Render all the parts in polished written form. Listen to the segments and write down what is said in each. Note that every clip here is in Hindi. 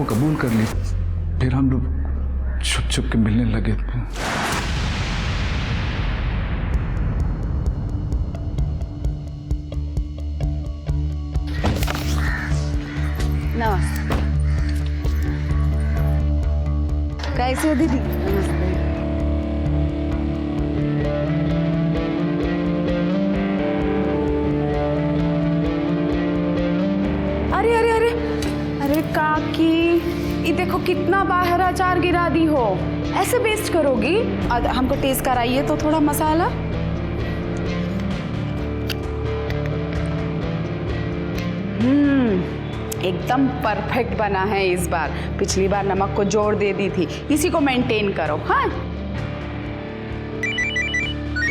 को कबूल कर ली। फिर हम लोग छुप छुप के मिलने लगे। नमस्ते। कैसे हो दीदी? नमस्ते। अरे अरे अरे अरे काकी, ये देखो कितना बाहर अचार गिरा दी हो। ऐसे वेस्ट करोगी? हमको टेस्ट कराइए तो थोड़ा मसाला। एकदम परफेक्ट बना है इस बार। पिछली बार नमक को जोड़ दे दी थी, इसी को मेंटेन करो। हाँ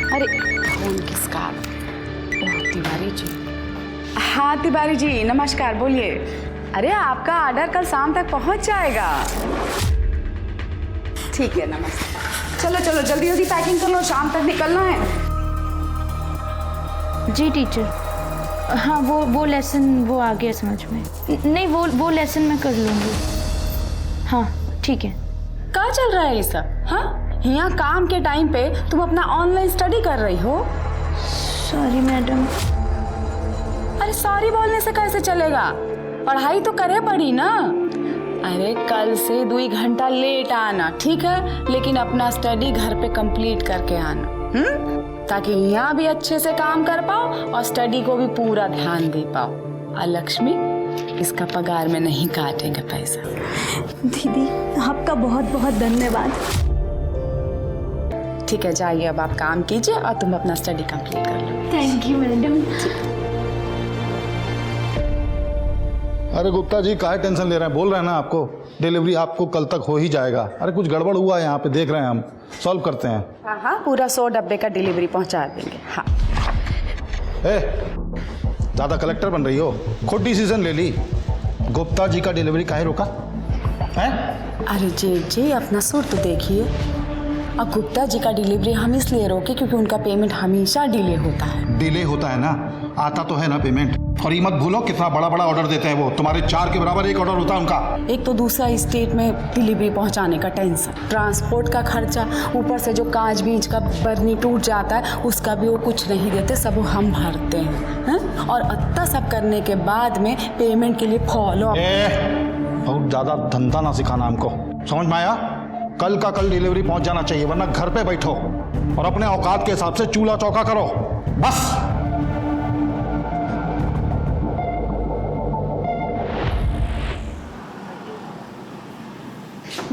अरे फोन किसका? ओह तिवारी जी। हाँ तिवारी जी नमस्कार, बोलिए। अरे आपका ऑर्डर कल शाम तक पहुंच जाएगा। ठीक है नमस्कार। चलो चलो जल्दी जल्दी पैकिंग कर लो, शाम तक निकलना है। जी टीचर। हाँ वो लेसन वो आ गया समझ में। नहीं वो लेसन मैं कर लूँगी। हाँ ठीक है। क्या चल रहा है ये सब? हाँ यहाँ काम के टाइम पे तुम अपना ऑनलाइन स्टडी कर रही हो। Sorry madam. अरे सॉरी बोलने से कैसे चलेगा? पढ़ाई तो करे पड़ी ना। अरे कल से 2 घंटा लेट आना, ठीक है? लेकिन अपना स्टडी घर पे कंप्लीट करके आना, ताकि यहाँ भी अच्छे से काम कर पाओ और स्टडी को भी पूरा ध्यान दे पाओ। और लक्ष्मी, इसका पगार में नहीं काटेंगे पैसा। दीदी आपका बहुत बहुत धन्यवाद। ठीक है जाइए, अब आप काम कीजिए और तुम अपना स्टडी कंप्लीट कर लो। Thank you madam. अरे गुप्ता जी काहे टेंशन ले रहे हैं? बोल रहे हैं ना आपको, डिलीवरी आपको कल तक हो ही जाएगा। अरे कुछ गड़बड़ हुआ है यहाँ पे, देख रहे हैं, हम सॉल्व करते हैं। हाँ हाँ पूरा 100 डब्बे का डिलीवरी पहुँचा देंगे। हाँ ज़्यादा कलेक्टर बन रही हो, खुद डिसीजन ले ली। गुप्ता जी का डिलीवरी काहे रोका है? अरे जी अपना सुर तो देखिए। अब गुप्ता जी का डिलीवरी हम इसलिए रोके क्योंकि उनका पेमेंट हमेशा डिले होता है। डिले होता है ना, आता तो है ना पेमेंट। और ये मत भूलो कितना बड़ा बड़ा ऑर्डर देते हैं वो, तुम्हारे 4 के बराबर एक ऑर्डर होता है उनका। एक तो दूसरा स्टेट में डिलीवरी पहुंचाने का टेंशन, ट्रांसपोर्ट का खर्चा, ऊपर से जो कांच बीज का बर्नी टूट जाता है उसका भी वो कुछ नहीं देते, सब हम भरते हैं। और इतना सब करने के बाद में पेमेंट के लिए फॉलो। बहुत ज़्यादा धंधा ना सिखाना हमको, समझ में आया? कल का कल डिलीवरी पहुंच जाना चाहिए, वरना घर पे बैठो और अपने औकात के हिसाब से चूल्हा चौका करो बस।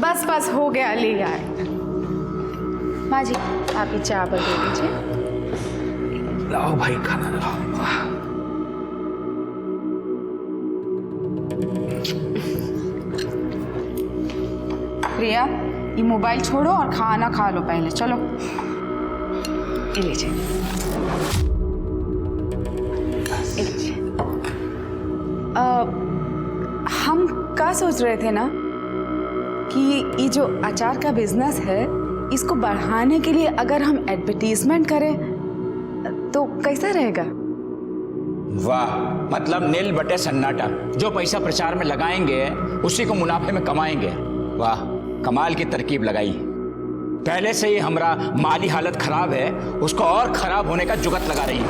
बस बस हो गया, ले आए। माँ जी आप ही चावल दे दीजिए। लाओ भाई खाना लाओ। प्रिया ये मोबाइल छोड़ो और खाना खा लो पहले, चलो ये लीजिए। हम क्या सोच रहे थे ना कि ये जो अचार का बिजनेस है इसको बढ़ाने के लिए अगर हम एडवर्टीजमेंट करें तो कैसा रहेगा? वाह, मतलब नील बटे सन्नाटा। जो पैसा प्रचार में लगाएंगे उसी को मुनाफे में कमाएंगे। वाह कमाल की तरकीब लगाई। पहले से ही हमारा माली हालत खराब है, उसको और खराब होने का जुगत लगा रही है।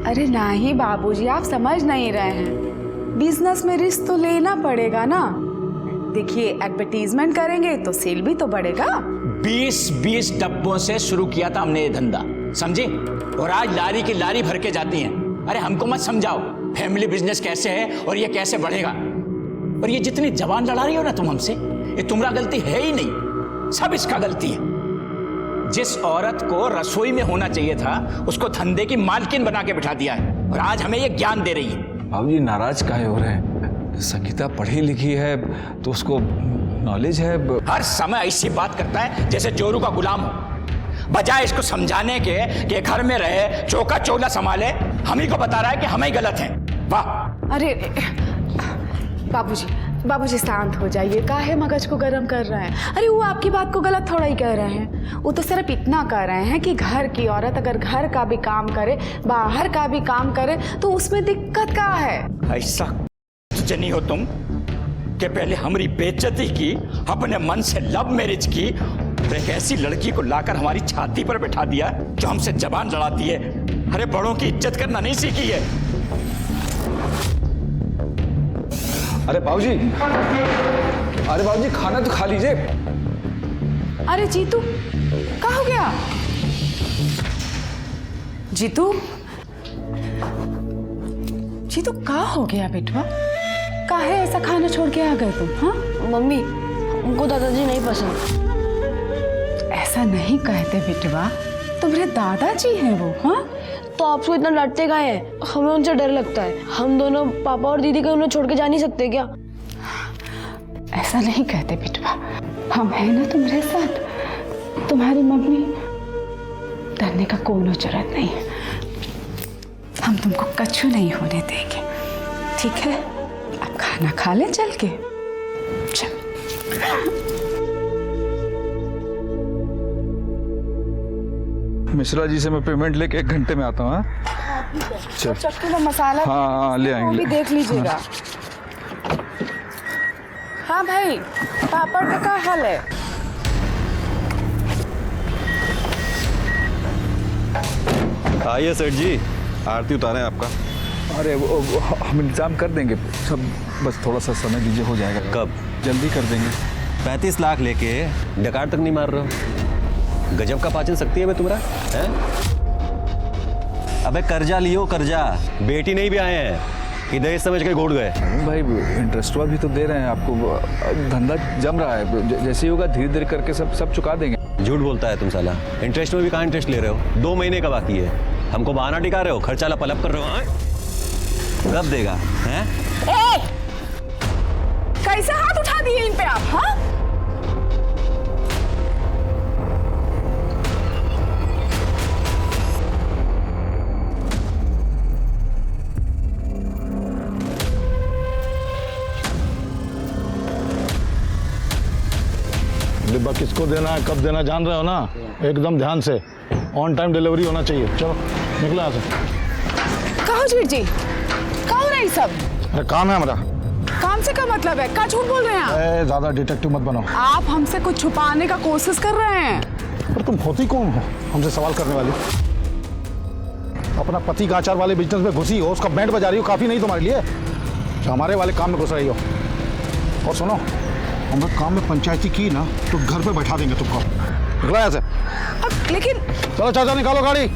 अरे नहीं बाबूजी, आप समझ नहीं रहे हैं। बिजनेस में रिस्क तो लेना पड़ेगा ना। देखिए एडवर्टीजमेंट करेंगे तो सेल भी तो बढ़ेगा। 20 डब्बों से शुरू किया था हमने ये धंधा, समझे? और आज लारी की लारी भर के जाती हैं। अरे हमको मत समझाओ फैमिली बिजनेस कैसे है और ये कैसे बढ़ेगा। और ये जितनी जबान लड़ा रही हो ना तुम हमसे, ये तुम्हारा गलती है ही नहीं, सब इसका गलती है। जिस औरत को रसोई में होना चाहिए था उसको धंधे की मालकिन बना के बिठा दिया है और आज हमें ये ज्ञान दे रही है। बाबूजी नाराज काहे हो रहे हैं? संगीता पढ़ी लिखी है तो उसको नॉलेज है। हर समय ऐसी बात करता है जैसे जोरू का गुलाम हो, बजाय इसको समझाने के कि घर में रहे चौका चौला संभाले, हम ही को बता रहा है कि हम ही गलत हैं। वाह। अरे बाबूजी शांत हो जाइए, काहे मगज को गर्म कर रहे हैं? अरे वो आपकी बात को गलत थोड़ा ही कह रहे हैं। वो तो सिर्फ इतना कह रहे हैं कि घर की औरत अगर घर का भी काम करे बाहर का भी काम करे तो उसमें दिक्कत क्या है? ऐसा जनी हो तुम, कि पहले हमारी बेइज्जती की, अपने मन से लव मैरिज की, और एक ऐसी लड़की को लाकर हमारी छाती पर बैठा दिया जो हमसे जबान लड़ाती है। अरे बड़ों की इज्जत करना नहीं सीखी है। अरे बाबूजी, अरे बाबूजी खाना तो खा लीजिए। अरे जीतू, क्या हो गया? जीतू, जीतू क्या हो गया बेटवा? काहे ऐसा खाना छोड़ के आ गए तुम? हाँ मम्मी, हमको दादाजी नहीं पसंद। ऐसा नहीं कहते बेटवा, तुम्हारे दादाजी हैं वो। हाँ तो आपको इतना डरते काहे हैं? हमें उनसे डर लगता है। हम दोनों पापा और दीदी को उन्हें छोड़ के जा नहीं सकते क्या? ऐसा नहीं कहते बेटवा, हम हैं ना तुम्हारे साथ। तुम्हारी मम्मी, डरने का कोई जरूरत नहीं है। हम तुमको कछु नहीं होने देंगे, ठीक है? अब खाना खा ले चल के। चल। मिश्रा जी से मैं पेमेंट लेके 1 घंटे में आता हूँ। चल। चक्कू में मसाला हाँ, ले आएंगे। वो भी देख लीजिएगा। हाँ भाई, पापड़ का क्या हाल है? आइए सेठ जी, आरती उतारें आपका। अरे वो हम इंतजाम कर देंगे सब, बस थोड़ा सा समय दीजिए, हो जाएगा। कब? जल्दी कर देंगे। 35 लाख लेके डकार तक नहीं मार रहे हो। गजब का पाचन शक्ति है मैं तुम्हारा है। अबे कर्जा लियो कर्जा, बेटी नहीं भी आए हैं कि दहेज समझ के घोड़ गए। भाई इंटरेस्ट भी तो दे रहे हैं आपको, धंधा जम रहा है, जैसे ही होगा धीरे धीरे करके सब चुका देंगे। झूठ बोलता है तुम साला। इंटरेस्ट में भी कहाँ इंटरेस्ट ले रहे हो? 2 महीने का बाकी है। हमको बहाना टिका रहे हो, खर्चा लपलप कर रहे हो। कब देगा हैं? कैसे हाथ उठा दिए इन पे आप? हाँ डिब्बा किसको देना है, कब देना, जान रहे हो ना? एकदम ध्यान से, ऑन टाइम डिलीवरी होना चाहिए। चलो निकलो यहाँ से। कहो जीत जी, क्या हो रहा है सब? अरे काम है हमारा। काम से क्या मतलब है? क्या झूठ बोल रहे हैं आप? ज्यादा डिटेक्टिव मत बनो। आप हमसे कुछ छुपाने का कोशिश कर रहे हैं। पर तुम होती कौन हो हमसे सवाल करने वाली? अपना पति का आचार वाले बिजनेस में घुसी हो, उसका बैंड बजा रही हो, काफी नहीं तुम्हारे लिए जो हमारे वाले काम में घुस रही हो। और सुनो, हम काम में पंचायती की ना तो घर पे बैठा देंगे तुमको। निकलो यहाँ से। अब लेकिन चलो चाचा निकालो गाड़ी।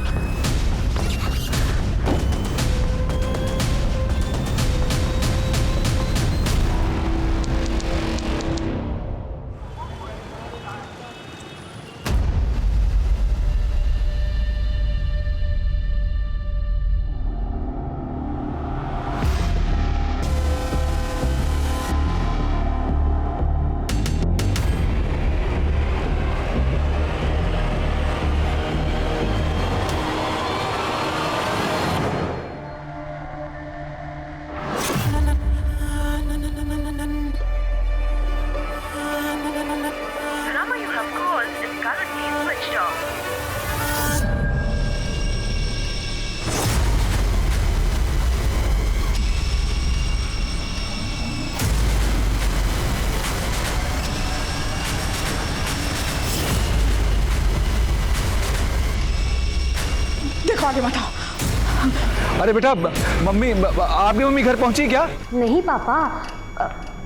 आगे बताओ। अरे बेटा, मम्मी, आपकी मम्मी घर पहुंची क्या? नहीं पापा,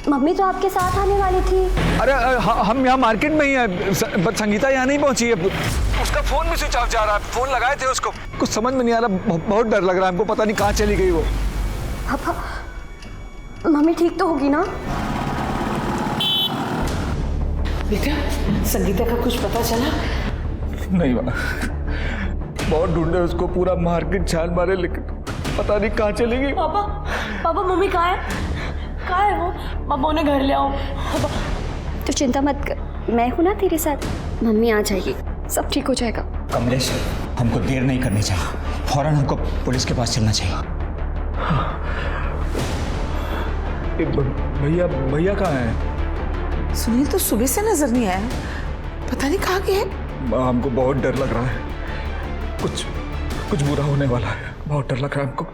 मम्मी तो आपके साथ आने वाली थी। अरे हम यहाँ मार्केट में ही हैं, संगीता यहाँ नहीं पहुंची है। उसका फोन भी स्विच ऑफ जा रहा है, फोन लगाए थे उसको, कुछ समझ में नहीं आ रहा, बहुत डर लग रहा है हमको, पता नहीं कहाँ चली गई वो। पापा, मम्मी ठीक तो होगी ना? बेटा, संगीता का कुछ पता चला? नहीं माँ, बहुत ढूंढे उसको, पूरा मार्केट छान मारे, लेकिन पता नहीं कहाँ चली गई। पापा, पापा मम्मी कहाँ है? कहाँ है वो? पापा उन्हें घर ले आओ। पापा तो चिंता मत कर, मैं हूं ना तेरे साथ। मम्मी आ जाएगी, सब ठीक हो जाएगा। कमलेश, हमको देर नहीं करनी चाहिए, फौरन हमको पुलिस के पास चलना चाहिए। भैया, भैया कहाँ हैं? सुनील तो सुबह से नजर नहीं आया, पता नहीं कहाँ गए। हमको बहुत डर लग रहा है, कुछ बुरा होने वाला है, बहुत डर लग रहा है हमको।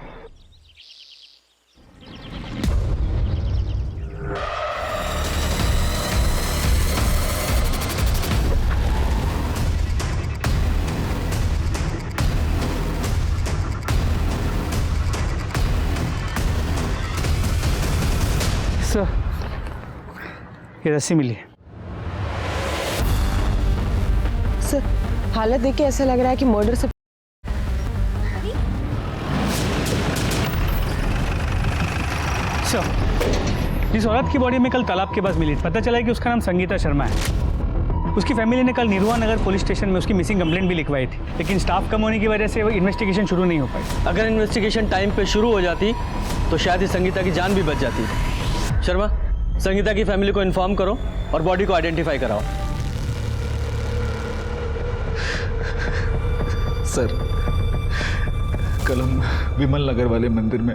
सर, ये रस्सी मिली है। सर, हालत देख के ऐसा लग रहा है कि मर्डर से सर, इस औरत की बॉडी में कल तालाब के पास मिली। पता चला है कि उसका नाम संगीता शर्मा है। उसकी फैमिली ने कल निरुआ नगर पुलिस स्टेशन में उसकी मिसिंग कंप्लेंट भी लिखवाई थी, लेकिन स्टाफ कम होने की वजह से वो इन्वेस्टिगेशन शुरू नहीं हो पाई। अगर इन्वेस्टिगेशन टाइम पे शुरू हो जाती तो शायद ही संगीता की जान भी बच जाती। शर्मा, संगीता की फैमिली को इन्फॉर्म करो और बॉडी को आइडेंटिफाई कराओ। सर, कल हम विमल नगर वाले मंदिर में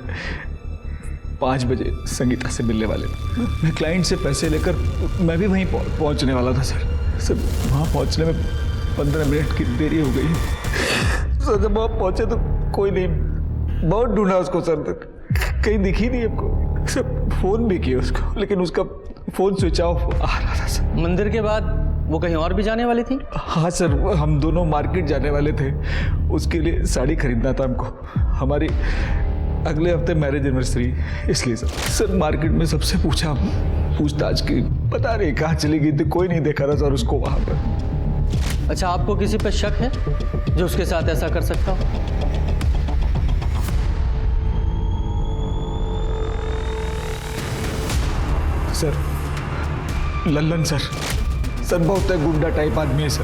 5 बजे संगीता से मिलने वाले थे। मैं क्लाइंट से पैसे लेकर मैं भी वहीं पहुंचने वाला था सर। वहाँ पहुंचने में 15 मिनट की देरी हो गई। सर, जब वहाँ पहुंचे तो कोई नहीं, बहुत ढूंढा उसको सर, कहीं दिखी नहीं हमको। सर, फोन भी किया उसको, लेकिन उसका फोन स्विच ऑफ आ रहा था सर। मंदिर के बाद वो कहीं और भी जाने वाली थी? हाँ सर, हम दोनों मार्केट जाने वाले थे। उसके लिए साड़ी खरीदना था हमको। हमारी अगले हफ्ते मैरिज एनिवर्सरी, इसलिए सर मार्केट में सबसे पूछताछ की, पता नहीं कहाँ चली गई थी, कोई नहीं देखा था सर उसको वहाँ पर। अच्छा, आपको किसी पर शक है जो उसके साथ ऐसा कर सकता हो? सर, लल्लन सर बहुत गुंडा टाइप आदमी है सर।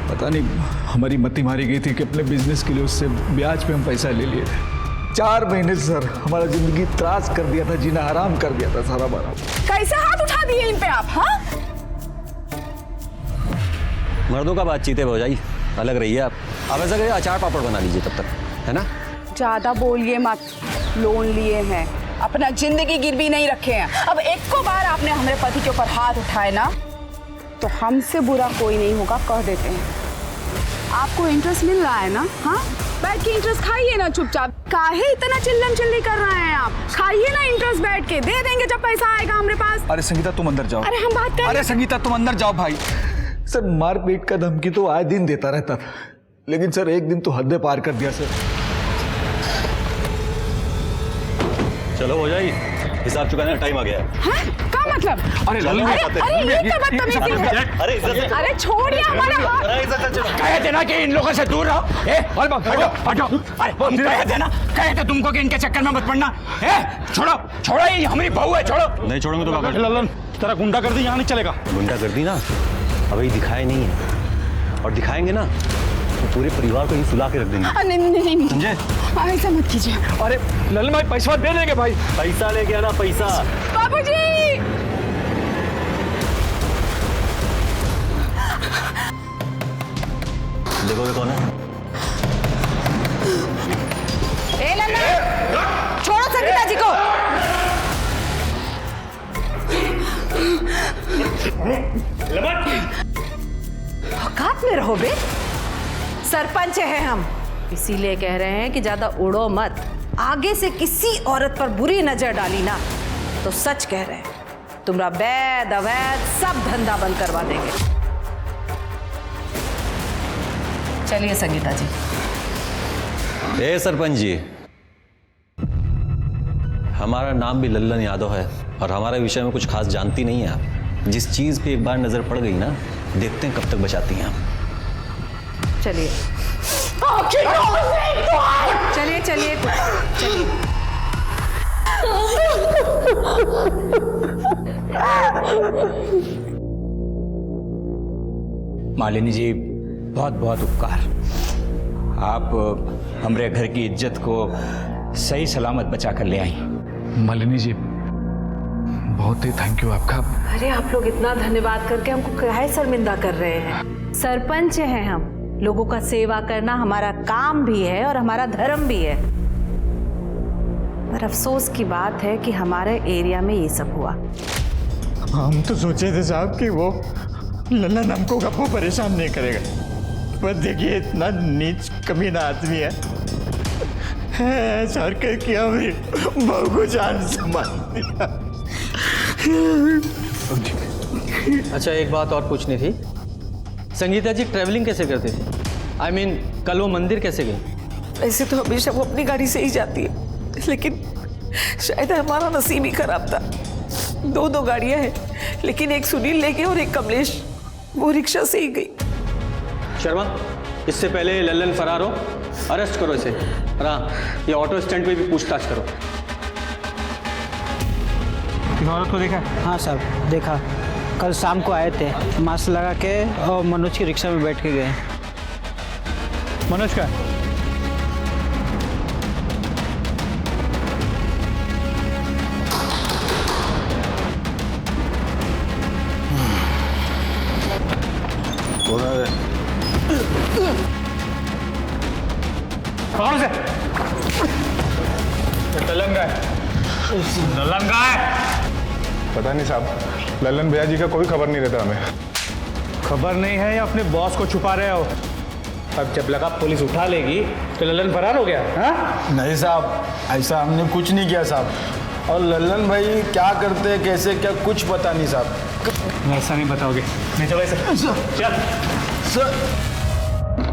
पता नहीं हमारी मती मारी गई थी कि अपने बिजनेस के लिए उससे ब्याज पे हम पैसा ले लिए थे। 4 महीने से सर हमारा जिंदगी त्रास कर दिया था, जीना हराम कर दिया था सारा बारा। कैसे हाथ उठा दिए इन पे आप? हाँ, मर्दों का बातचीत है भौजाई, अलग रहिए आप। अब ऐसा करिए, अचार पापड़ बना लीजिए तब तक, है ना? ज्यादा बोलिए मत। लोन लिए हैं, अपना जिंदगी गिरवी नहीं रखे हैं। अब एक को बार आपने हमारे पति के ऊपर हाथ उठाए ना, तो हमसे बुरा कोई नहीं होगा, कह देते हैं। आपको इंटरेस्ट मिल रहा है ना? हाँ, बैठ के इंटरेस्ट खाइए ना चुपचाप। काहे इतना चिल्लम चिल्ली कर रहे हैं आप? खाइए ना इंटरेस्ट बैठ के, दे देंगे जब पैसा आएगा हमारे पास। अरे संगीता, तुम अंदर जाओ। अरे हम बात कर। अरे संगीता, तुम अंदर जाओ भाई। सर, मारपीट का धमकी तो आए दिन देता रहता था, लेकिन सर एक दिन तो हद पार कर दिया सर। चलो भौजाई, हिसाब चुकाने का टाइम आ गया है। हाँ? क्या मतलब? अरे अरे ये क्या बदतमीजी है? अरे छोड़िए हमारा हाथ। कहे थे ना कि इन लोगों से दूर रहो। हटो। अरे हम कहे थे तुमको कि इनके चक्कर में मत पड़ना। छोड़ो, ये हमारी बहू है, छोड़ो। नहीं छोड़ोगे तो क्या? लल्लन, तेरा गुंडा कर दी यहाँ नहीं चलेगा। गुंडा कर दी ना, अभी दिखाए नहीं है, और दिखाएंगे ना तो पूरे परिवार को ही सुला के रख देंगे। नहीं, समझे? ऐसा मत कीजिए। अरे लल्लन भाई, पैसा दे देंगे भाई। पैसा लेके आना, पैसा। बाबूजी, देखोगे कौन है? ए लल्ला, छोड़ो संगीता जी को। औकात में रहो बे। सरपंच है हम, इसीलिए कह रहे हैं कि ज्यादा उड़ो मत। आगे से किसी औरत पर बुरी नजर डाली ना तो सच कह रहे हैं, तुम्हारा वैध अवैध सब धंधा बंद करवा देंगे। चलिए संगीता जी। ए सरपंच जी, हमारा नाम भी लल्लन यादव है और हमारे विषय में कुछ खास जानती नहीं है आप। जिस चीज पे एक बार नजर पड़ गई ना, देखते हैं कब तक बचाती हैं आप। चलिए चलिए चलिए चलिए। मालिनी जी, बहुत बहुत उपकार। आप हमारे घर की इज्जत को सही सलामत बचा कर ले आई। मालिनी जी, बहुत ही थैंक यू आपका। अरे आप लोग इतना धन्यवाद करके हमको काहे शर्मिंदा कर रहे हैं? सरपंच हैं हम, लोगों का सेवा करना हमारा काम भी है और हमारा धर्म भी है। पर अफसोस की बात है कि हमारे एरिया में ये सब हुआ। हम तो सोचे थे साहब कि वो लल्लन हमको कभी परेशान नहीं करेगा, पर देखिए इतना नीच कमीना आदमी है सर करके हमारी बहू को जान से मार दिया। अच्छा, एक बात और पूछनी थी। संगीता जी ट्रैवलिंग कैसे करती थी? I mean, कल वो मंदिर कैसे गई? ऐसे तो हमेशा वो अपनी गाड़ी से ही जाती है, लेकिन शायद हमारा नसीब ही खराब था। दो गाड़ियां हैं, लेकिन एक सुनील लेके और एक कमलेश वो रिक्शा से ही गई। शर्मा, इससे पहले लल्लन फरार हो, अरेस्ट करो इसे। और हाँ, ये ऑटो स्टैंड पे भी पूछताछ करो। इस औरत को देखा? हाँ साहब, देखा। कल शाम को आए थे, मास्क लगा के और मनोज की रिक्शा में बैठ के गए। मनोज का? कौन से? लल्लन का है। लल्लन का है? पता नहीं साहब, लल्लन भैया जी का कोई खबर नहीं रहता हमें। खबर नहीं है या अपने बॉस को छुपा रहे हो? अब जब लगा पुलिस उठा लेगी तो लल्लन फरार हो गया? हाँ? नहीं साहब, ऐसा हमने कुछ नहीं किया साहब। और लल्लन भाई क्या करते कैसे क्या कुछ पता नहीं साहब। ऐसा नहीं बताओगे? नहीं चलो ऐसे चल।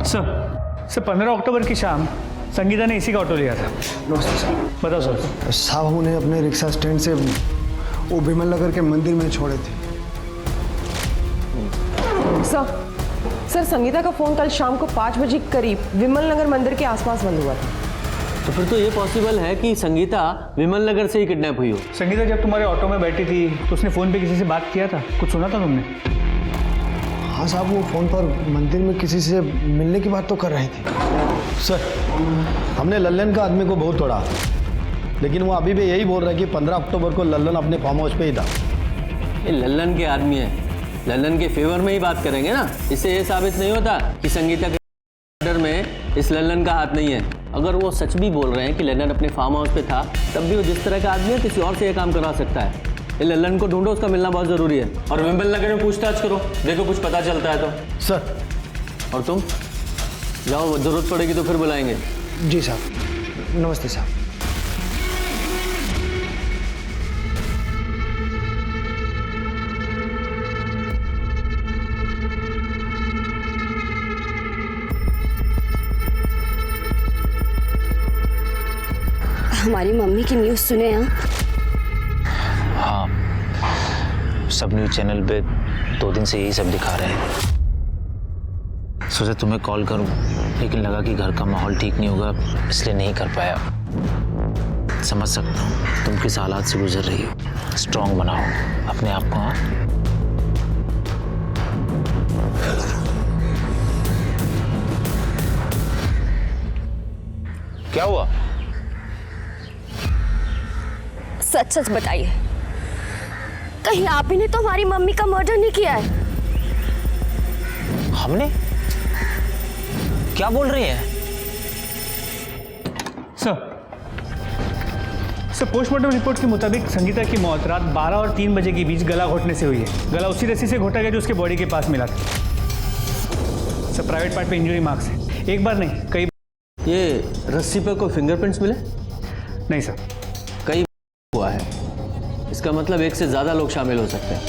सर 15 अक्टूबर की शाम संगीता ने इसी का ऑटो लिया था। नमस्ते साहब। बताओ सर। साहब उन्हें अपने रिक्शा स्टैंड से वो विमल नगर के मंदिर में छोड़े थे। सर संगीता का फोन कल शाम को 5 बजे करीब विमल नगर मंदिर के आसपास बंद हुआ था। तो फिर तो ये पॉसिबल है कि संगीता विमल नगर से ही किडनैप हुई हो। संगीता जब तुम्हारे ऑटो में बैठी थी तो उसने फ़ोन पे किसी से बात किया था? कुछ सुना था तुमने? हाँ साहब, वो फ़ोन पर मंदिर में किसी से मिलने की बात तो कर रही थी। सर, हमने लल्लन का आदमी को बहुत तोड़ा, लेकिन वो अभी भी यही बोल रहा है कि 15 अक्टूबर को लल्लन अपने फार्म हाउस पे ही था। ये लल्लन के आदमी है, लल्लन के फेवर में ही बात करेंगे ना। इससे ये साबित नहीं होता कि संगीता के मर्डर में इस लल्लन का हाथ नहीं है। अगर वो सच भी बोल रहे हैं कि लल्लन अपने फार्म हाउस पे था, तब भी वो जिस तरह का आदमी है किसी और से ये काम करवा सकता है। ये लल्लन को ढूंढो, उसका मिलना बहुत ज़रूरी है। और विमल नगर में पूछताछ करो, देखो कुछ पता चलता है तो। सर। और तुम जाओ, ज़रूरत पड़ेगी तो फिर बुलाएंगे। जी साहब, नमस्ते साहब। हमारी मम्मी की न्यूज़ सुने हैं? हाँ, सब न्यूज़ चैनल पे 2 दिन से यही सब दिखा रहे हैं। सोचा तुम्हें कॉल करूं, लेकिन लगा कि घर का माहौल ठीक नहीं होगा, इसलिए नहीं कर पाया। समझ सकता हूँ तुम किस हालात से गुजर रही हो। स्ट्रांग बनाओ अपने आप को। हाँ, क्या हुआ? सच सच बताइए, कहीं आप ही ने तो हमारी मम्मी का मर्डर नहीं किया है? हमने? क्या बोल रही हैं? सर पोस्टमार्टम रिपोर्ट के मुताबिक संगीता की मौत रात 12 और 3 बजे के बीच गला घोटने से हुई है। गला उसी रस्सी से घोटा गया जो उसके बॉडी के पास मिला था। सर प्राइवेट पार्ट पे इंजरी मार्क्स है, एक बार नहीं कई। ये रस्सी पर कोई फिंगरप्रिंट्स मिले? नहीं सर। कई हुआ है, इसका मतलब एक से ज्यादा लोग शामिल हो सकते हैं।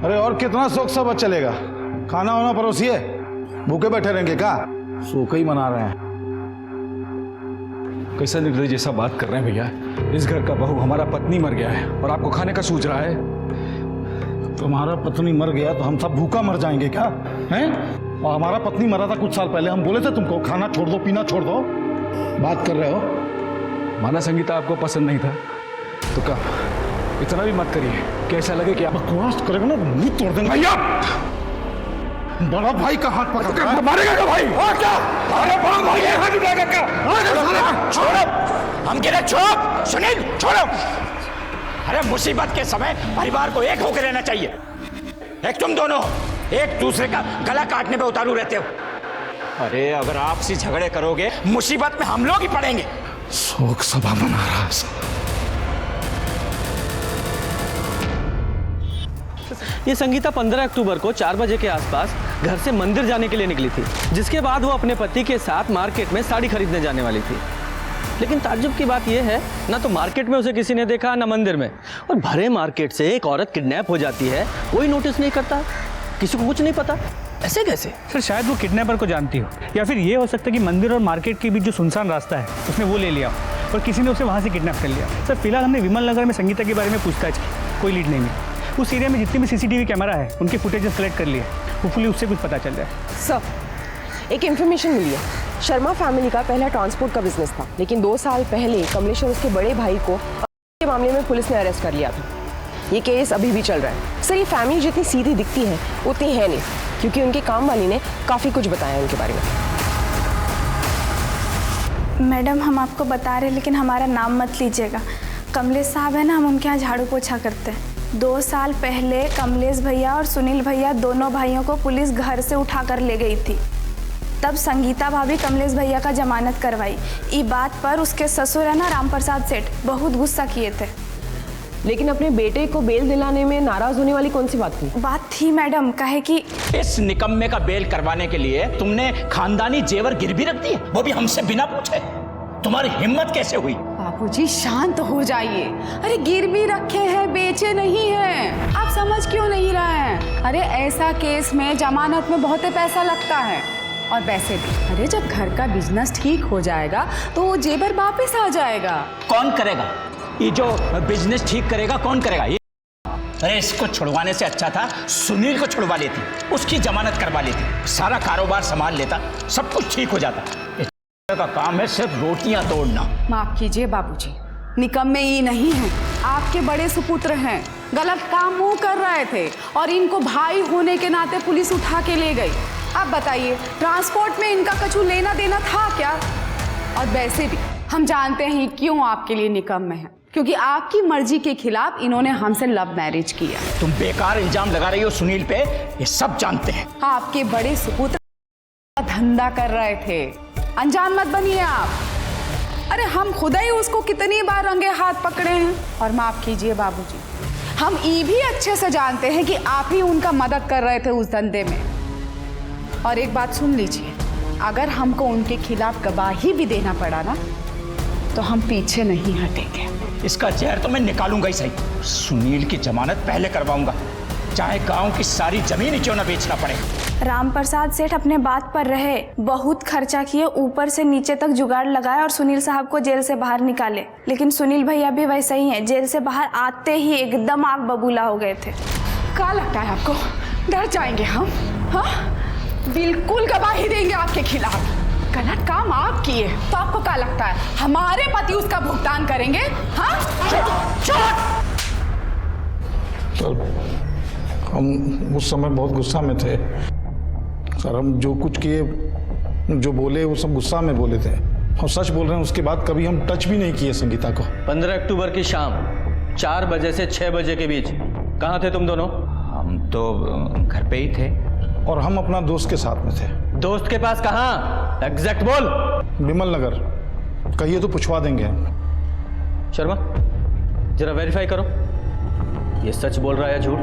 अरे और कितना शौक सब चलेगा? खाना वाना परोसिए, भूखे बैठे रहेंगे क्या? सूखा ही मना रहे हैं। कैसा निर्दयी जैसा बात कर रहे हैं भैया। इस घर का बहू हमारा पत्नी मर गया है और आपको खाने का सूझ रहा है? तुम्हारा पत्नी मर गया तो हम सब भूखा मर जाएंगे क्या? हैं? और हमारा पत्नी मरा था कुछ साल पहले, हम बोले थे तुमको खाना छोड़ दो, पीना छोड़ दो। बात कर रहे हो? माना संगीता आपको पसंद नहीं था तो क्या? इतना भी मत करिए, कैसा लगे कि आप बकवास करेगा ना मुंह तोड़ देंगे। भैया, बड़ा भाई का हाथ पकड़ के मारेगा क्या भाई? और क्या? अरे बड़ा भाई है, हाथ उठाएगा क्या? छोड़ो, हम गिरे, छोड़ो, सुनील छोड़ो। अरे मुसीबत के समय परिवार को एक होकर रहना चाहिए। एक तुम दोनों एक दूसरे का गला काटने पे उतारू रहते हो। अरे अगर आपसी झगड़े करोगे मुसीबत में हम लोग ही पड़ेंगे। शोक सभा मना रहा है। ये संगीता 15 अक्टूबर को 4 बजे के आसपास घर से मंदिर जाने के लिए निकली थी, जिसके बाद वो अपने पति के साथ मार्केट में साड़ी खरीदने जाने वाली थी। लेकिन ताज्जुब की बात यह है, ना तो मार्केट में उसे किसी ने देखा ना मंदिर में। और भरे मार्केट से एक औरत किडनैप हो जाती है, कोई नोटिस नहीं करता, किसी को कुछ नहीं पता। ऐसे कैसे? सर शायद वो किडनैपर को जानती हो, या फिर ये हो सकता है कि मंदिर और मार्केट के बीच जो सुनसान रास्ता है उसने वो ले लिया और किसी ने उसे वहाँ से किडनैप कर लिया। सर फिलहाल हमने विमल नगर में संगीता के बारे में पूछताछ की, कोई लीड नहीं मिली। उस एरिया में जितने भी सीसीटीवी कैमरा है उनके फुटेजेस कलेक्ट कर लिए, होपफुली उससे कुछ पता चल जाए। सर एक इन्फॉर्मेशन मिली है, शर्मा फैमिली का पहला ट्रांसपोर्ट का बिजनेस था, लेकिन 2 साल पहले कमलेश और उसके बड़े भाई को के मामले में पुलिस ने अरेस्ट कर लिया था। ये केस अभी भी चल रहा है। सर ये फैमिली जितनी सीधी दिखती है उतनी है नहीं, क्योंकि उनके काम वाली ने काफ़ी कुछ बताया उनके बारे में। मैडम हम आपको बता रहे हैं, लेकिन हमारा नाम मत लीजिएगा। कमलेश साहब है ना, हम उनके यहाँ झाड़ू पोछा करते हैं। 2 साल पहले कमलेश भैया और सुनील भैया दोनों भाइयों को पुलिस घर से उठा कर ले गई थी। तब संगीता भाभी कमलेश भैया का जमानत करवाई। ये बात पर उसके ससुर है ना राम प्रसाद सेठ बहुत गुस्सा किए थे। लेकिन अपने बेटे को बेल दिलाने में नाराज होने वाली कौन सी बात थी? बात थी मैडम, कहे कि इस निकम्मे का बेल करवाने के लिए तुमने खानदानी जेवर गिरवी रख दिए, वो भी हमसे बिना पूछे। तुम्हारी हिम्मत कैसे हुई? बापूजी शांत हो जाइए। अरे गिरवी रखे हैं, बेचे नहीं हैं। आप समझ क्यों नहीं रहे हैं? अरे ऐसा केस में जमानत में बहुत पैसा लगता है, और वैसे भी अरे जब घर का बिजनेस ठीक हो जाएगा तो वो जेवर वापस आ जाएगा। कौन करेगा ये जो बिजनेस ठीक करेगा? कौन करेगा ये? अरे इसको छुड़वाने से अच्छा था सुनील को छुड़वा लेती, उसकी जमानत करवा लेती, सारा कारोबार संभाल लेता, सब कुछ ठीक हो जाता। इस का काम है सिर्फ रोटियां तोड़ना। माफ कीजिए बाबूजी, निकम्मे ये नहीं है, आपके बड़े सुपुत्र हैं। गलत काम वो कर रहे थे और इनको भाई होने के नाते पुलिस उठा के ले गई। आप बताइए ट्रांसपोर्ट में इनका कछु लेना देना था क्या? और वैसे भी हम जानते हैं क्यों आपके लिए निकम्मे हैं, क्योंकि आपकी मर्जी के खिलाफ इन्होंने हमसे लव मैरिज किया। तुम बेकार इल्जाम लगा रही हो सुनील पे, ये सब जानते हैं। आपके बड़े सुपुत्र धंधा कर रहे थे, अनजान मत बनिए आप। अरे हम खुद ही उसको कितनी बार रंगे हाथ पकड़े हैं। और माफ कीजिए बाबूजी, हम ये भी अच्छे से जानते हैं कि आप ही उनका मदद कर रहे थे उस धंधे में। और एक बात सुन लीजिए, अगर हमको उनके खिलाफ गवाही भी देना पड़ा ना तो हम पीछे नहीं हटेंगे। इसका जहर तो मैं निकालूंगा ही सही। सुनील की जमानत पहले करवाऊंगा, चाहे गांव की सारी जमीन ही क्यों ना बेचना पड़े। राम प्रसाद सेठ अपने बात पर रहे, बहुत खर्चा किए, ऊपर से नीचे तक जुगाड़ लगाए और सुनील साहब को जेल से बाहर निकाले। लेकिन सुनील भैया भी वैसे ही हैं, जेल से बाहर आते ही एकदम आग बबूला हो गए थे। क्या लगता है आपको डर जाएंगे हम? हाँ बिल्कुल गवाही देंगे आपके खिलाफ। गलत काम आप किए तो आपको क्या लगता है हमारे पति उसका भुगतान करेंगे? हाँ सर हम उस समय बहुत गुस्सा में थे सर। हम जो कुछ किए, जो बोले वो सब गुस्सा में बोले थे। हम सच बोल रहे हैं, उसके बाद कभी हम टच भी नहीं किए संगीता को। 15 अक्टूबर की शाम 4 बजे से 6 बजे के बीच कहाँ थे तुम दोनों? हम तो घर पे ही थे। और हम अपना दोस्त के साथ में थे। दोस्त के पास कहाँ? एग्जैक्ट बोल। विमल नगर। कहिए तो पूछवा देंगे हम। शर्मा जरा वेरीफाई करो, ये सच बोल रहा है या झूठ?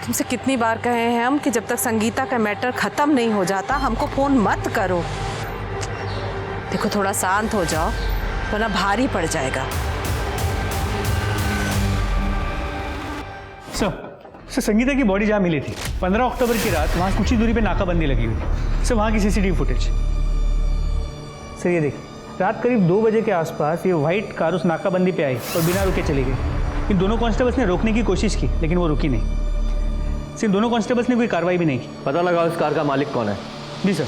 तुमसे कितनी बार कहे हैं हम कि जब तक संगीता का मैटर खत्म नहीं हो जाता हमको फोन मत करो। देखो थोड़ा शांत हो जाओ वरना भारी पड़ जाएगा। सर संगीता की बॉडी जहाँ मिली थी 15 अक्टूबर की रात, वहाँ कुछ ही दूरी पे नाकाबंदी लगी हुई थी। सर वहाँ की सीसीटीवी फुटेज सर ये देखिए, रात करीब 2 बजे के आसपास ये व्हाइट कार उस नाकाबंदी पे आई और बिना रुके चली गई। इन दोनों कांस्टेबल्स ने रोकने की कोशिश की लेकिन वो रुकी नहीं। सिर्फ दोनों कांस्टेबल्स ने कोई कार्रवाई भी नहीं की। पता लगा उस कार का मालिक कौन है? जी सर।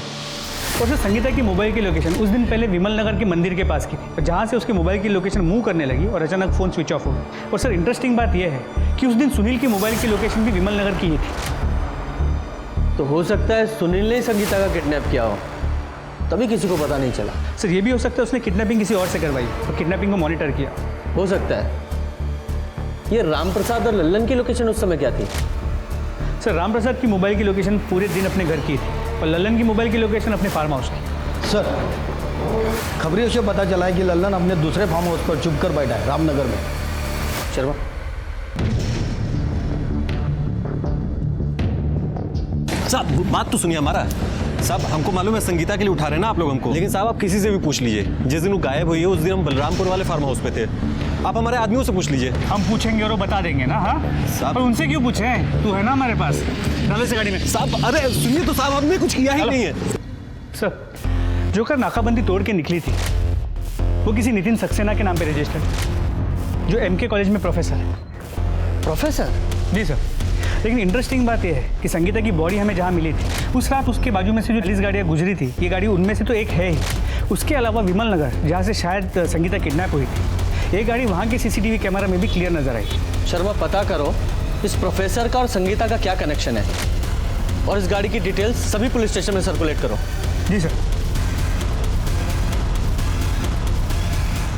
और सर संगीता की मोबाइल की लोकेशन उस दिन पहले विमल नगर के मंदिर के पास की थी, और जहाँ से उसके मोबाइल की लोकेशन मूव करने लगी और अचानक फ़ोन स्विच ऑफ हो गया। और सर इंटरेस्टिंग बात यह है कि उस दिन सुनील की मोबाइल की लोकेशन भी विमल नगर की ही थी। तो हो सकता है सुनील ने संगीता का किडनैप किया हो, तभी किसी को पता नहीं चला। सर ये भी हो सकता है उसने किडनैपिंग किसी और से करवाई और किडनैपिंग को मॉनिटर किया। हो सकता है। ये राम प्रसाद और लल्लन की लोकेशन उस समय क्या थी? सर राम प्रसाद की मोबाइल की लोकेशन पूरे दिन अपने घर की थी और लल्लन की मोबाइल की लोकेशन अपने फार्म हाउस की। सर खबरियों से पता चला है कि लल्लन अपने दूसरे फार्म हाउस पर चुप कर बैठा है रामनगर में। शर्मा साहब बात तो सुनिए हमारा। साहब हमको मालूम है संगीता के लिए उठा रहे हैं ना आप लोग हमको, लेकिन साहब आप किसी से भी पूछ लीजिए, जिस दिन वो गायब हुई है उस दिन हम बलरामपुर वाले फार्म हाउस पे थे। आप हमारे आदमियों से पूछ लीजिए। हम पूछेंगे और वो बता देंगे ना। हाँ साहब पर उनसे क्यों पूछे? तू है ना हमारे पास, डाले से गाड़ी में। साहब अरे सुनिए तो साहब, हमने कुछ किया ही नहीं है। सर जो कर नाकाबंदी तोड़ के निकली थी वो किसी नितिन सक्सेना के नाम पे रजिस्टर्ड, जो एमके कॉलेज में प्रोफेसर है। प्रोफेसर? जी सर। लेकिन इंटरेस्टिंग बात यह है कि संगीता की बॉडी हमें जहाँ मिली थी उस रात उसके बाजू में से जो 40 गाड़ियाँ गुजरी थी, ये गाड़ी उनमें से तो एक है ही। उसके अलावा विमल नगर जहाँ से शायद संगीता किडनैप हुई थी, ये गाड़ी वहाँ के सीसीटीवी कैमरा में भी क्लियर नजर आई। शर्मा पता करो इस प्रोफेसर का और संगीता का क्या कनेक्शन है, और इस गाड़ी की डिटेल्स सभी पुलिस स्टेशन में सर्कुलेट करो। जी सर।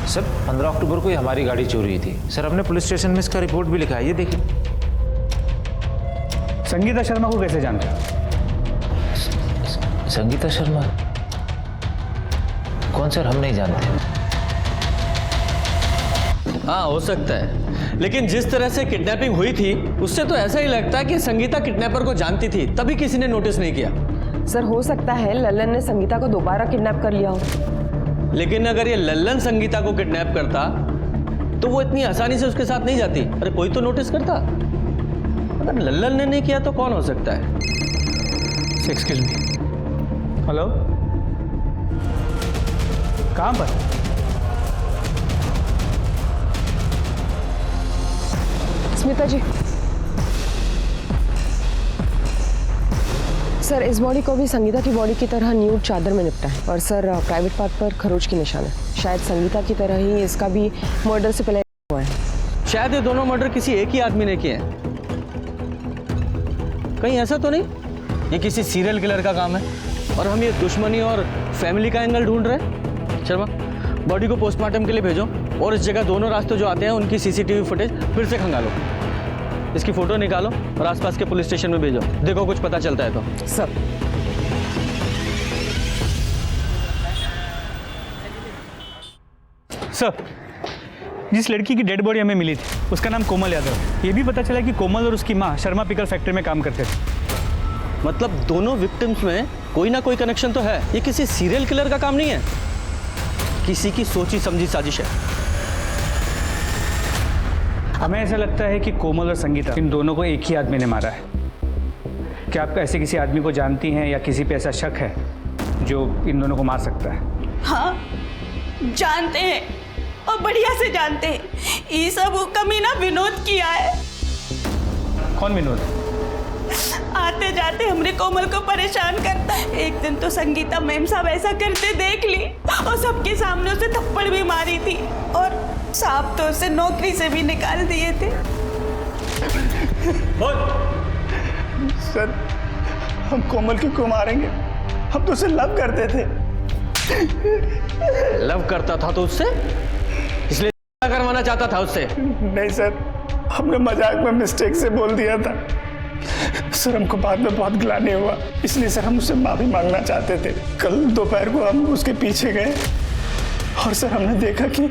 सर 15 अक्टूबर को ही हमारी गाड़ी चोरी हुई थी सर, हमने पुलिस स्टेशन में इसका रिपोर्ट भी लिखा है, ये देखिए। संगीता शर्मा को कैसे जानते हो? संगीता शर्मा? कौन सर? हम नहीं जानते। हाँ हो सकता है, लेकिन जिस तरह से किडनैपिंग हुई थी उससे तो ऐसा ही लगता है कि संगीता किडनैपर को जानती थी, तभी किसी ने नोटिस नहीं किया। सर हो सकता है लल्लन ने संगीता को दोबारा किडनैप कर लिया हो। लेकिन अगर ये लल्लन संगीता को किडनैप करता तो वो इतनी आसानी से उसके साथ नहीं जाती। अरे कोई तो नोटिस करता। अगर लल्लन ने नहीं किया तो कौन हो सकता है? Excuse me. हेलो, कहाँ पर? स्मिता जी, सर इस बॉडी को भी संगीता की बॉडी की तरह न्यूड चादर में निपटा है, और सर प्राइवेट पार्ट पर खरोच की निशान है। शायद संगीता की तरह ही इसका भी मर्डर से पहले हुआ है। शायद ये दोनों मर्डर किसी एक ही आदमी ने किए हैं। कहीं ऐसा तो नहीं ये किसी सीरियल किलर का काम है और हम ये दुश्मनी और फैमिली का एंगल ढूंढ रहे हैं? शर्मा बॉडी को पोस्टमार्टम के लिए भेजो और इस जगह दोनों रास्ते जो आते हैं उनकी सीसीटीवी फुटेज फिर से खंगालो, इसकी फोटो निकालो और आसपास के पुलिस स्टेशन में भेजो, देखो कुछ पता चलता है तो। सर सर जिस लड़की की डेड बॉडी हमें मिली थी उसका नाम कोमल यादव। ये भी पता चला कि कोमल और उसकी माँ शर्मा पिकल फैक्ट्री में काम करते थे। मतलब दोनों विक्टिम्स में कोई ना कोई कनेक्शन तो है। ये किसी सीरियल किलर का काम नहीं है, किसी की सोची समझी साजिश है। हमें ऐसा लगता है कि कोमल और संगीता इन दोनों को एक ही आदमी ने मारा है। क्या आप ऐसे किसी आदमी को जानती हैं या किसी पे ऐसा शक है जो इन दोनों को मार सकता है? हाँ जानते हैं और बढ़िया से जानते हैं। ये सब वो कमीना विनोद किया है। कौन विनोद? आते जाते हमरे कोमल को परेशान करता है। एक दिन तो संगीता मैम साहब ऐसा करते देख ली और सबके सामने उसे थप्पड़ भी मारी थी और साहब तो उसे नौकरी से भी निकाल दिए थे। सर हम कोमल क्यों मारेंगे? हम तो उसे लव करते थे। लव करता था तो उससे, इसलिए करवाना चाहता था उससे? नहीं सर, हमने मजाक में मिस्टेक से बोल दिया था सर। हमको बाद में बहुत गिलानी हुआ, इसलिए सर हम उससे माफी मांगना चाहते थे। कल दोपहर को हम उसके पीछे गए और सर हमने देखा कि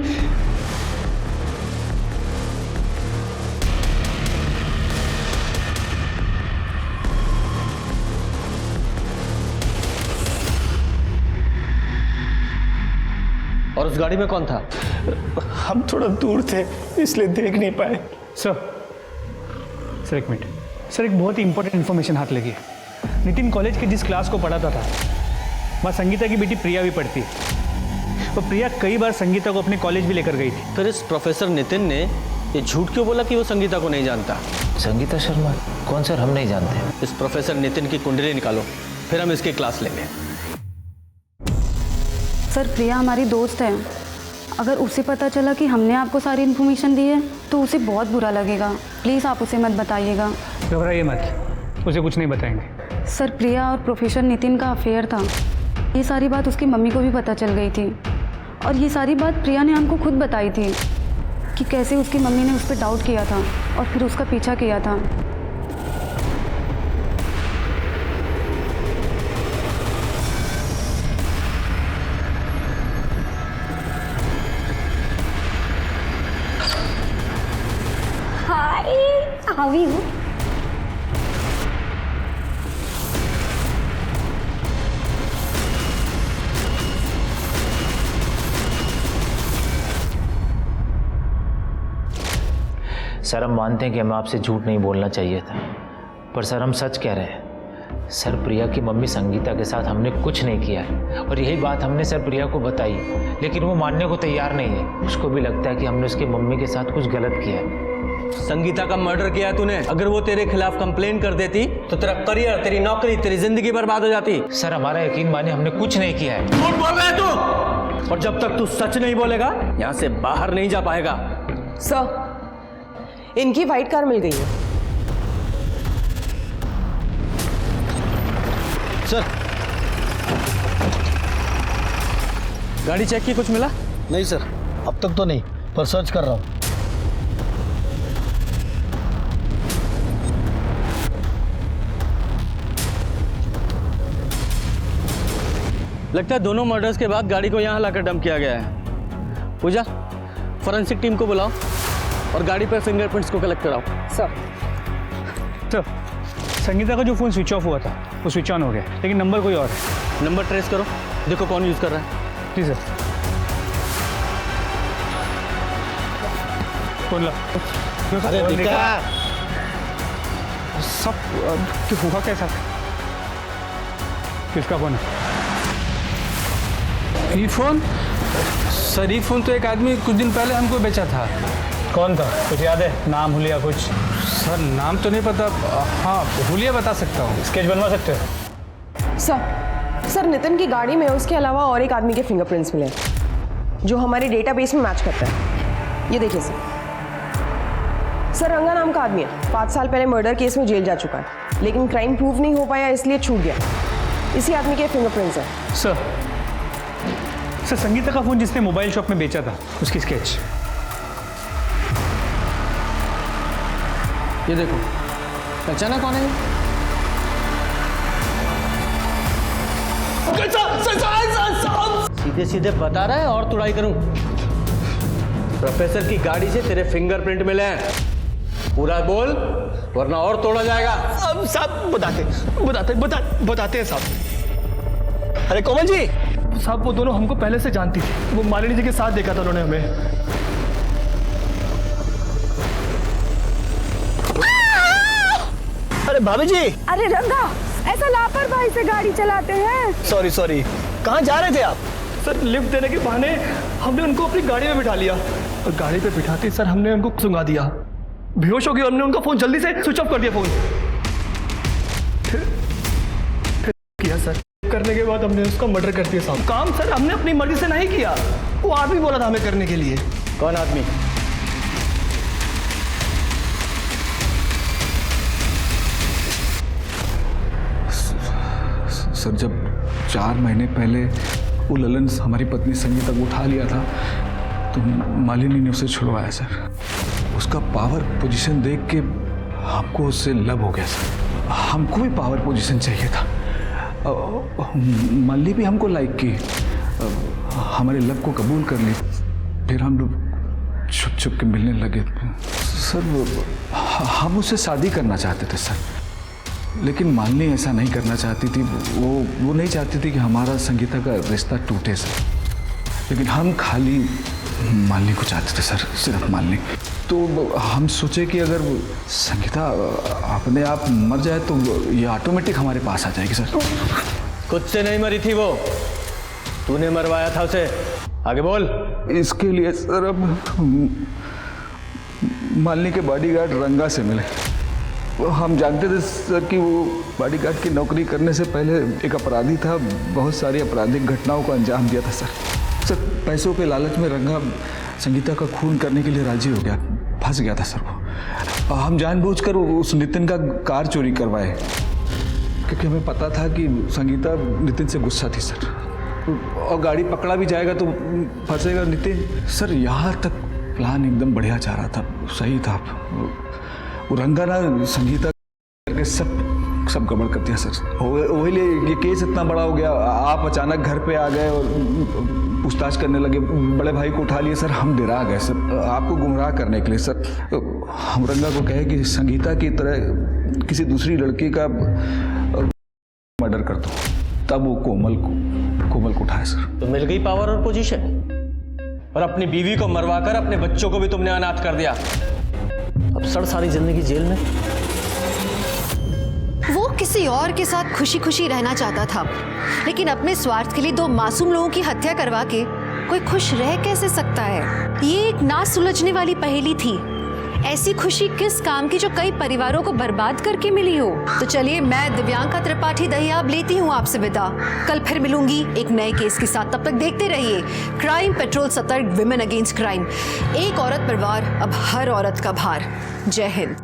और उस गाड़ी में कौन था? हम थोड़ा दूर थे इसलिए देख नहीं पाए। सर एक मिनट सर, एक बहुत ही इंपॉर्टेंट इन्फॉर्मेशन हाथ लगी है। नितिन कॉलेज के जिस क्लास को पढ़ाता था वहाँ संगीता की बेटी प्रिया भी पढ़ती है और प्रिया कई बार संगीता को अपने कॉलेज भी लेकर गई थी। फिर इस प्रोफेसर नितिन ने ये झूठ क्यों बोला कि वो संगीता को नहीं जानता? संगीता शर्मा? कौन सर? हम नहीं जानते। इस प्रोफेसर नितिन की कुंडली निकालो, फिर हम इसकी क्लास लेंगे। सर प्रिया हमारी दोस्त है, अगर उसे पता चला कि हमने आपको सारी इन्फॉर्मेशन दी है तो उसे बहुत बुरा लगेगा। प्लीज़ आप उसे मत बताइएगा। घबराइए मत, उसे कुछ नहीं बताएंगे। सर प्रिया और प्रोफेसर नितिन का अफेयर था, ये सारी बात उसकी मम्मी को भी पता चल गई थी और ये सारी बात प्रिया ने हमको खुद बताई थी कि कैसे उसकी मम्मी ने उस पर डाउट किया था और फिर उसका पीछा किया था। How you? सर हम मानते हैं कि हमें आपसे झूठ नहीं बोलना चाहिए था, पर सर हम सच कह रहे हैं। सर प्रिया की मम्मी संगीता के साथ हमने कुछ नहीं किया है, और यही बात हमने सर प्रिया को बताई, लेकिन वो मानने को तैयार नहीं है। उसको भी लगता है कि हमने उसकी मम्मी के साथ कुछ गलत किया है। संगीता का मर्डर किया तूने। अगर वो तेरे खिलाफ कंप्लेन कर देती तो तेरा करियर, तेरी नौकरी, तेरी जिंदगी बर्बाद हो जाती। सर हमारा यकीन माने, हमने कुछ नहीं किया है। झूठ बोल रहा है तू, और जब तक तू सच नहीं बोलेगा यहाँ से बाहर नहीं जा पाएगा। सर, इनकी व्हाइट कार मिल गई है। सर, गाड़ी चेक की, कुछ मिला? नहीं सर, अब तक तो नहीं, पर सर्च कर रहा हूँ। लगता है दोनों मर्डर्स के बाद गाड़ी को यहाँ लाकर डंप किया गया है। पूजा, फॉरेंसिक टीम को बुलाओ और गाड़ी पर फिंगरप्रिंट्स को कलेक्ट कराओ। सर, तो संगीता का जो फ़ोन स्विच ऑफ हुआ था वो स्विच ऑन हो गया, लेकिन नंबर कोई और है। नंबर ट्रेस करो, देखो कौन यूज़ कर रहा है। जी सर। फोन ला। सब हुआ कैसा? किसका फोन है? ये फोन? सर ये फोन तो एक आदमी कुछ दिन पहले हमको बेचा था। कौन था, कुछ याद है? नाम हुलिया कुछ? सर नाम तो नहीं पता। हाँ, हुलिया बता सकता हूँ। स्केच बनवा सकते हो? सर नितिन की गाड़ी में उसके अलावा और एक आदमी के फिंगरप्रिंट्स मिले जो हमारे डेटाबेस में मैच करता है। ये देखिए सर, रंगा नाम का आदमी है, 5 साल पहले मर्डर केस में जेल जा चुका है, लेकिन क्राइम प्रूव नहीं हो पाया इसलिए छूट गया। इसी आदमी के फिंगरप्रिंट्स हैं। सर संगीता का फोन जिसने मोबाइल शॉप में बेचा था, उसकी स्केच। ये देखो, पहचाना कौन है? सीधे सीधे बता रहा है और तुड़ाई करूं? प्रोफेसर की गाड़ी से तेरे फिंगरप्रिंट मिले हैं, पूरा बोल वरना और तोड़ा जाएगा। साहब बताते हैं साहब। अरे कोमल जी साहब, वो दोनों हमको पहले से जानती थी। वो मालिनी जी के साथ देखा था उन्होंने हमें। अरे भाभी जी। अरे रंगा, ऐसा लापरवाही से गाड़ी चलाते हैं? सॉरी, कहाँ जा रहे थे आप? सर लिफ्ट देने के बहाने हमने उनको अपनी गाड़ी में बिठा लिया, और गाड़ी पे बिठाते सर हमने उनको सुंगा दिया। बेहोश हो गए, हमने उनका फोन जल्दी से स्विच ऑफ कर दिया। फोन फिर किया सर। करने के बाद हमने उसका मर्डर कर दिया साहब। काम सर हमने अपनी मर्जी से नहीं किया, वो आदमी बोला था हमें करने के लिए। कौन आदमी? सर जब 4 महीने पहले वो ललन हमारी पत्नी संगीता को उठा लिया था तो मालिनी ने उसे छुड़वाया सर। उसका पावर पोजीशन देख के हमको उससे लव हो गया सर। हमको भी पावर पोजीशन चाहिए था। मालिनी भी हमको लाइक की, हमारे लव को कबूल कर ली। फिर हम लोग छुप छुप के मिलने लगे सर। हम उससे शादी करना चाहते थे सर, लेकिन मालिनी ऐसा नहीं करना चाहती थी। वो नहीं चाहती थी कि हमारा संगीता का रिश्ता टूटे सर। लेकिन हम खाली मालिनी को चाहते थे सर, सिर्फ मालिनी। तो हम सोचे कि अगर संगीता अपने आप मर जाए तो ये ऑटोमेटिक हमारे पास आ जाएगी सर। खुद से नहीं मरी थी वो, तूने मरवाया था उसे। आगे बोल। इसके लिए सर अब मालिनी के बॉडीगार्ड रंगा से मिले। हम जानते थे सर कि वो बॉडीगार्ड की नौकरी करने से पहले एक अपराधी था, बहुत सारी आपराधिक घटनाओं को अंजाम दिया था सर। पैसों के लालच में रंगा संगीता का खून करने के लिए राजी हो गया, फंस गया था सर वो। हम जानबूझकर उस नितिन का कार चोरी करवाए, क्योंकि हमें पता था कि संगीता नितिन से गुस्सा थी सर, और गाड़ी पकड़ा भी जाएगा तो फंसेगा नितिन सर। यहाँ तक प्लान एकदम बढ़िया जा रहा था, सही था। वो रंगा ना संगीता के सब गड़बड़ कर दिया सर। वही लिए ये केस इतना बड़ा हो गया। आप अचानक घर पे आ गए और पूछताछ करने लगे, बड़े भाई को उठा लिए सर। हम डरा गए सर, आपको गुमराह करने के लिए सर। हम रंगा को कहे कि संगीता की तरह किसी दूसरी लड़की का मर्डर कर दो, तब वो कोमल को उठाए सर। तो मिल गई पावर और पोजीशन, और अपनी बीवी को मरवाकर अपने बच्चों को भी तुमने अनाथ कर दिया। अब सड़ सारी जिंदगी जेल में। वो किसी और के साथ खुशी खुशी रहना चाहता था, लेकिन अपने स्वार्थ के लिए 2 मासूम लोगों की हत्या करवा के कोई खुश रह कैसे सकता है? ये एक ना सुलझने वाली पहेली थी। ऐसी खुशी किस काम की जो कई परिवारों को बर्बाद करके मिली हो? तो चलिए, मैं दिव्यांका त्रिपाठी दहिया लेती हूँ आपसे विदा। कल फिर मिलूंगी एक नए केस के साथ। तब तक देखते रहिए क्राइम पेट्रोल, सतर्क, विमेन अगेंस्ट क्राइम। एक औरत पर वार, अब हर औरत का भार। जय हिंद।